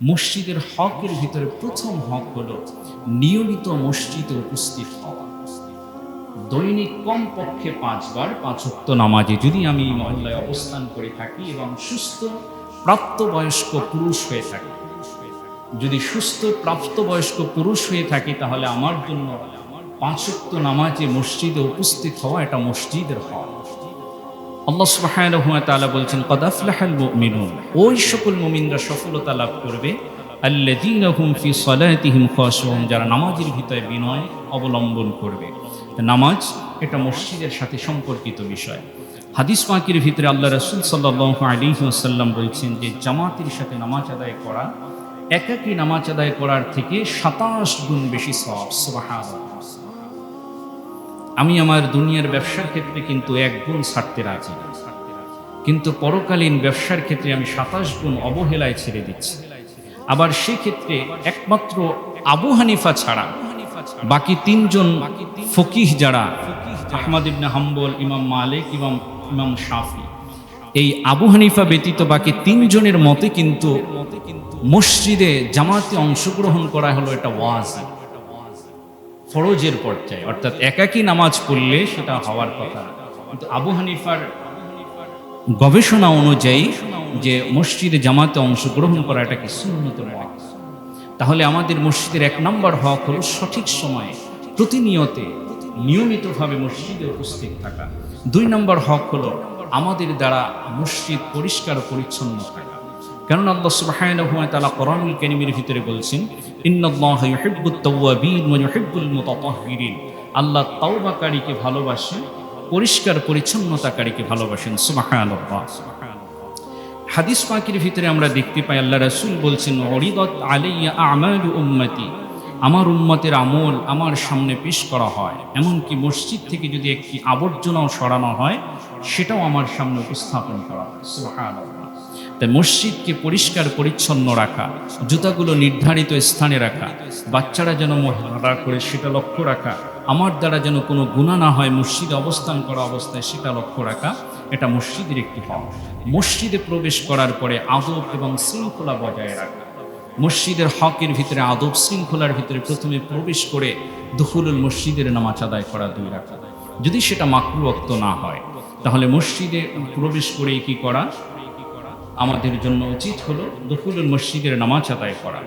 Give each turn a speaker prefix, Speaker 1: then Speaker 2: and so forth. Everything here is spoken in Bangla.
Speaker 1: মসজিদের হকের ভিতরে প্রথম হক হলো নিয়মিত মসজিদে উপস্থিত হওয়া। দৈনিক কমপক্ষে 5 বার 5 ওয়াক্ত নামাজে যদি আমি মহল্লায় অবস্থান করে থাকি এবং সুস্থ প্রাপ্তবয়স্ক পুরুষ হয়ে থাকি, যদি সুস্থ প্রাপ্তবয়স্ক পুরুষ হয়ে থাকি, তাহলে আমার জন্য 5 ওয়াক্ত নামাজে মসজিদে উপস্থিত হওয়া এটা মসজিদের হক। আল্লাহ সুবহানাহু ওয়া তাআলা বলছেন, ক্বাদ আফলাহাল মুমিনুন, ওই সকল মুমিনরা সফলতা লাভ করবে, আল্লাযীনা হুম ফি সালাতিহিম খাশিউন, যারা নামাজের ভিতরে বিনয় অবলম্বন করবে। নামাজ এটা মসজিদের সাথে সম্পর্কিত বিষয়। হাদিস পাকের ভিতরে আল্লাহ রাসূল সাল্লাল্লাহু আলাইহি ওয়াসাল্লাম বলছেন যে জামাতের সাথে নামাজ আদায় করা একাকী নামাজ আদায় করার থেকে 27 গুণ বেশি সওয়াব। সুবহানাল্লাহ। আমি আমার দুনিয়ার ব্যবসার ক্ষেত্রে কিন্তু 1 গুণ ছাড়তে রাজি, কিন্তু পরকালীন ব্যবসার ক্ষেত্রে আমি 27 গুণ অবহেলায় ছেড়ে দিচ্ছি। আবার সেক্ষেত্রে একমাত্র আবু হানিফা ছাড়া বাকি 3 জন ফকিহ যারা, আহমদ ইবনে হাম্বল, ইমাম মালিক, ইমাম শাফি, এই আবু হানিফা ব্যতীত বাকি 3 জনের মতে কিন্তু মসজিদে জামাতে অংশগ্রহণ করা হলো এটা ওয়াজিব, ফরজের পর্যায়ে, অর্থাৎ একাকী নামাজ পড়লে সেটা হওয়ার কথা। কিন্তু আবু হানিফার গবেষণা অনুযায়ী যে মসজিদে জামাতে অংশগ্রহণ করা এটা কি সুন্নতুল ওয়াজিব। তাহলে আমাদের মসজিদের 1 নম্বর হক হলো সঠিক সময়ে প্রতিনিয়তে নিয়মিতভাবে মসজিদে উপস্থিত থাকা। 2 নম্বর হক হলো আমাদের দ্বারা মসজিদ পরিষ্কার পরিচ্ছন্ন থাকা। কারণ আল্লাহ সুবহানাহু ওয়া তাআলা কোরআনুল কারীমের ভিতরে বলছেন, ইন্নাল্লাহা ইউহিব্বুত তাওয়াবিন ওয়া ইউহিব্বুল মুতাতাহহিরিন, আল্লাহ তাওবাকারীকে ভালোবাসেন, পরিষ্কার পরিচ্ছন্নতাকারীকে ভালোবাসেন। সুবহানাল্লাহ। হাদিস পাকের ভিতরে আমরা দেখতে পাই আল্লাহ রাসূল বলছেন, উরিদাত আলাইয়া আমালু উম্মতি, আমার উম্মতের আমল আমার সামনে পেশ করা হয়, এমনকি মসজিদ থেকে যদি একটি আবর্জনাও সরানো হয় সেটাও আমার সামনে উপস্থাপন করা হয়। সুবহানাল্লাহ। তাই মসজিদকে পরিষ্কার পরিচ্ছন্ন রাখা, জুতাগুলো নির্ধারিত স্থানে রাখা, বাচ্চারা যেন ময়লা করে সেটা লক্ষ্য রাখা, আমার দ্বারা যেন কোনো গুনাহ না হয় মসজিদে অবস্থান করা অবস্থায় সেটা লক্ষ্য রাখা, এটা মসজিদের একটি হক। মসজিদে প্রবেশ করার পরে আদব এবং শৃঙ্খলা বজায় রাখা। মসজিদের হকের ভিতরে আদব শৃঙ্খলার ভিতরে প্রথমে প্রবেশ করে দুখুলুল মসজিদের নামাজ আদায় করা 2 রাকাত। যদি সেটা মাকরুহ ওয়াক্ত না হয়, তাহলে মসজিদে প্রবেশ করে কি করা আমাদের জন্য উচিত হলো দুখুলুল মসজিদের নামাজ আদায় করা।